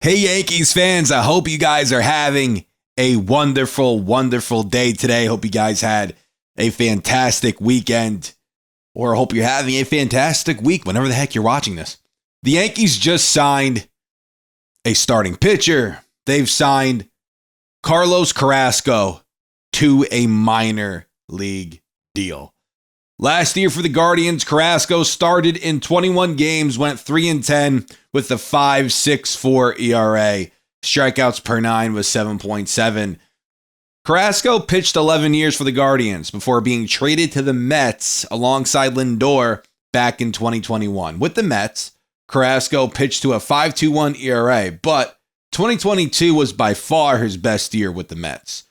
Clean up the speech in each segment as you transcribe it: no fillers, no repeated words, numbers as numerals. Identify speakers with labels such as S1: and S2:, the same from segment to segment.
S1: Hey, Yankees fans, I hope you guys are having a wonderful, wonderful day today. Hope you guys had a fantastic weekend, or hope you're having a fantastic week whenever the heck you're watching this. The Yankees just signed a starting pitcher. They've signed Carlos Carrasco to a minor league deal. Last year for the Guardians, Carrasco started in 21 games, went 3-10 with a 5.64 ERA. Strikeouts per 9 was 7.7. Carrasco pitched 11 years for the Guardians before being traded to the Mets alongside Lindor back in 2021. With the Mets, Carrasco pitched to a 5.21 ERA, but 2022 was by far his best year with the Mets.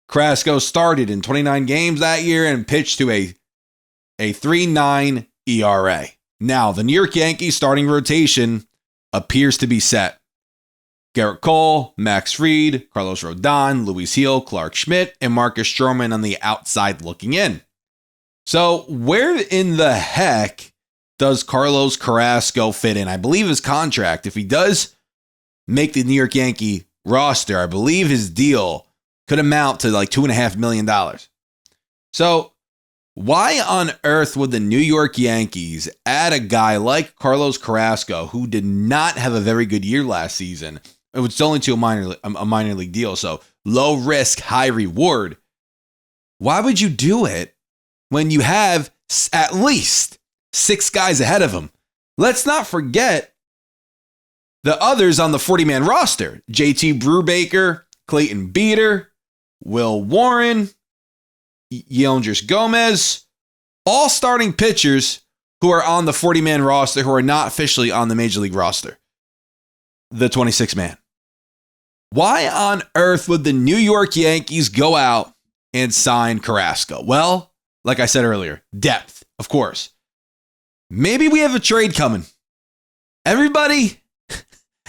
S1: Carrasco started in 29 games that year and pitched to a 3.9 ERA. Now, the New York Yankees starting rotation appears to be set. Garrett Cole, Max Fried, Carlos Rodon, Luis Gil, Clark Schmidt, and Marcus Stroman on the outside looking in. So, where in the heck does Carlos Carrasco fit in? I believe his contract, if he does make the New York Yankee roster, I believe his deal could amount to like $2.5 million. So, why on earth would the New York Yankees add a guy like Carlos Carrasco, who did not have a very good year last season? It was only to a minor league deal, so low risk, high reward. Why would you do it when you have at least 6 guys ahead of him? Let's not forget the others on the 40-man roster. JT Brubaker, Clayton Beeter, Will Warren, Yeldris Gomez, all starting pitchers who are on the 40-man roster who are not officially on the Major League roster, the 26-man. Why on earth would the New York Yankees go out and sign Carrasco? Well, like I said earlier, depth, of course. Maybe we have a trade coming. Everybody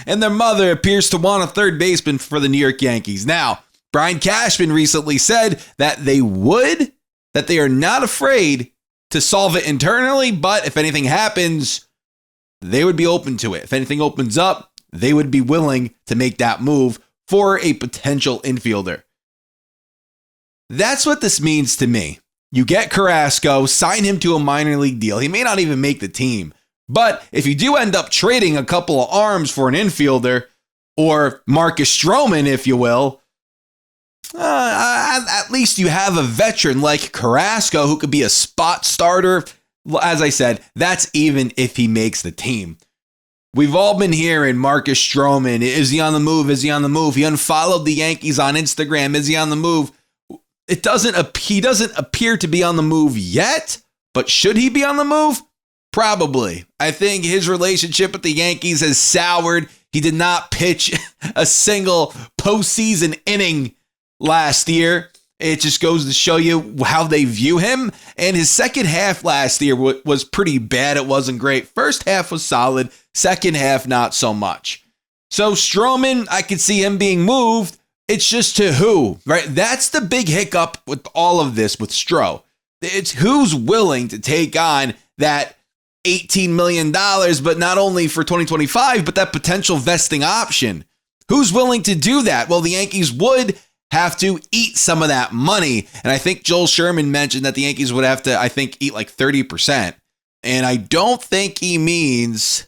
S1: and their mother appears to want a third baseman for the New York Yankees. Now, Brian Cashman recently said that they are not afraid to solve it internally, but if anything happens, they would be open to it. If anything opens up, they would be willing to make that move for a potential infielder. That's what this means to me. You get Carrasco, sign him to a minor league deal. He may not even make the team, but if you do end up trading a couple of arms for an infielder, or Marcus Stroman, if you will, at least you have a veteran like Carrasco who could be a spot starter. As I said, that's even if he makes the team. We've all been hearing Marcus Stroman. Is he on the move? Is he on the move? He unfollowed the Yankees on Instagram. Is he on the move? He doesn't appear to be on the move yet, but should he be on the move? Probably. I think his relationship with the Yankees has soured. He did not pitch a single postseason inning last year. It just goes to show you how they view him. And his second half last year was pretty bad. It wasn't great. First half was solid. Second half, not so much. So Stroman, I could see him being moved. It's just to who, right? That's the big hiccup with all of this with Stro. It's who's willing to take on that $18 million, but not only for 2025, but that potential vesting option. Who's willing to do that? Well, the Yankees would have to eat some of that money. And I think Joel Sherman mentioned that the Yankees would have to, eat like 30%. And I don't think he means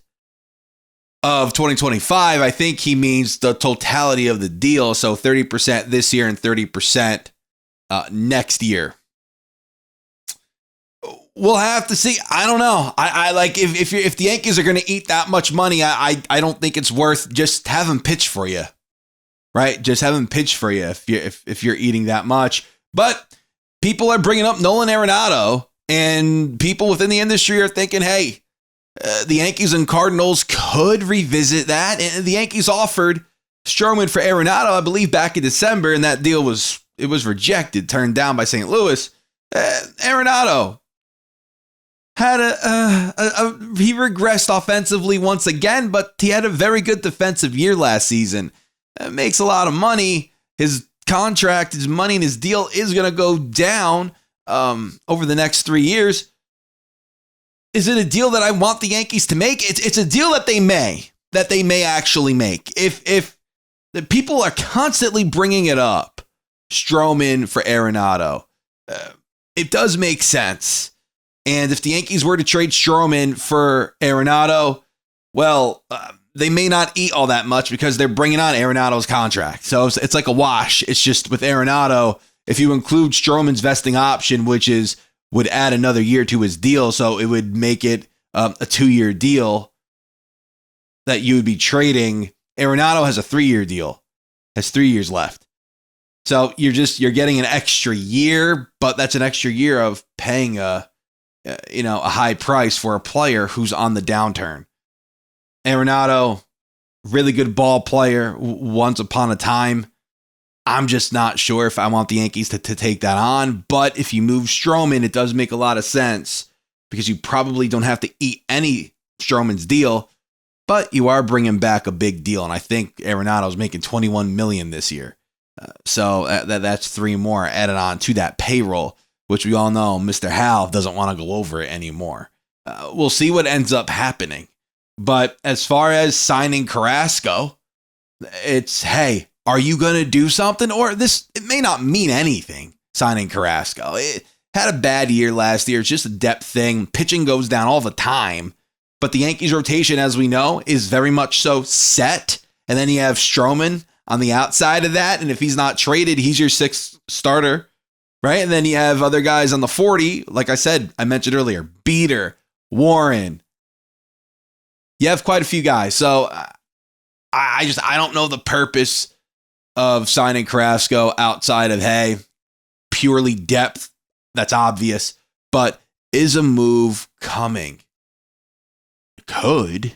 S1: of 2025. I think he means the totality of the deal. So 30% this year and 30% next year. We'll have to see. I don't know. I like if the Yankees are going to eat that much money, I don't think it's worth just having pitch for you. Right? Just have him pitch for you if you're eating that much. But people are bringing up Nolan Arenado, and people within the industry are thinking, hey, the Yankees and Cardinals could revisit that. And the Yankees offered Stroman for Arenado, I believe, back in December, and that deal was rejected, turned down by St. Louis. Arenado had he regressed offensively once again, but he had a very good defensive year last season. Makes a lot of money. His contract, his money, and his deal is going to go down over the next 3 years. Is it a deal that I want the Yankees to make? It's a deal that they may. that they may actually make. If the people are constantly bringing it up, Stroman for Arenado, it does make sense. And if the Yankees were to trade Stroman for Arenado, well, they may not eat all that much because they're bringing on Arenado's contract. So it's like a wash. It's just with Arenado, if you include Stroman's vesting option, which would add another year to his deal, so it would make it a 2-year deal that you would be trading. Arenado has a 3-year deal, has 3 years left. So you're getting an extra year, but that's an extra year of paying a high price for a player who's on the downturn. Arenado, really good ball player once upon a time. I'm just not sure if I want the Yankees to take that on. But if you move Stroman, it does make a lot of sense because you probably don't have to eat any Stroman's deal, but you are bringing back a big deal. And I think Arenado's making $21 million this year. So that's 3 more added on to that payroll, which we all know Mr. Hal doesn't want to go over it anymore. We'll see what ends up happening. But as far as signing Carrasco, it's, hey, are you going to do something? Or it may not mean anything, signing Carrasco. It had a bad year last year. It's just a depth thing. Pitching goes down all the time. But the Yankees rotation, as we know, is very much so set. And then you have Stroman on the outside of that. And if he's not traded, he's your 6th starter, right? And then you have other guys on the 40. Like I mentioned earlier, Beater, Warren. You have quite a few guys. So I don't know the purpose of signing Carrasco outside of, hey, purely depth. That's obvious. But is a move coming? Could.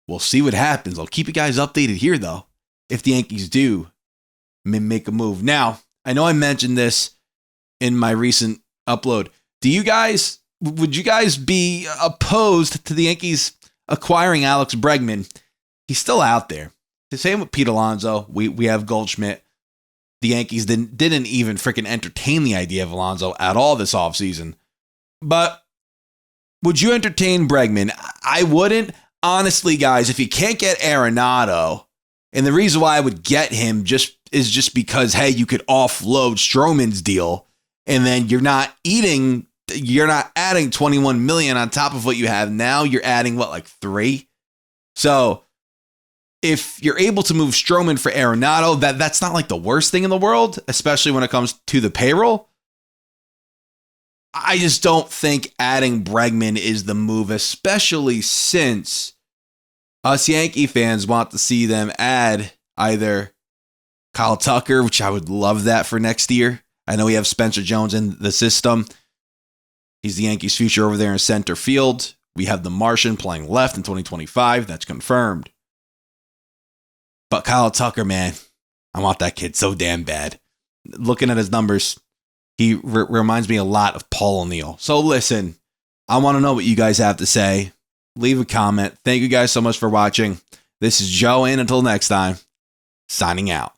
S1: We'll see what happens. I'll keep you guys updated here, though, if the Yankees do make a move. Now, I know I mentioned this in my recent upload. Would you guys be opposed to the Yankees acquiring Alex Bregman? He's still out there. The same with Pete Alonso. We have Goldschmidt. The Yankees didn't even freaking entertain the idea of Alonso at all this offseason. But would you entertain Bregman? I wouldn't. Honestly, guys, if you can't get Arenado, and the reason why I would get him is just because, hey, you could offload Stroman's deal, and then you're not adding 21 million on top of what you have now. You're adding like 3. So if you're able to move Stroman for Arenado, that's not like the worst thing in the world, especially when it comes to the payroll. I just don't think adding Bregman is the move, especially since us Yankee fans want to see them add either Kyle Tucker, which I would love that for next year. I know we have Spencer Jones in the system. He's the Yankees' future over there in center field. We have the Martian playing left in 2025. That's confirmed. But Kyle Tucker, man, I want that kid so damn bad. Looking at his numbers, he reminds me a lot of Paul O'Neill. So listen, I want to know what you guys have to say. Leave a comment. Thank you guys so much for watching. This is Joe, and until next time, signing out.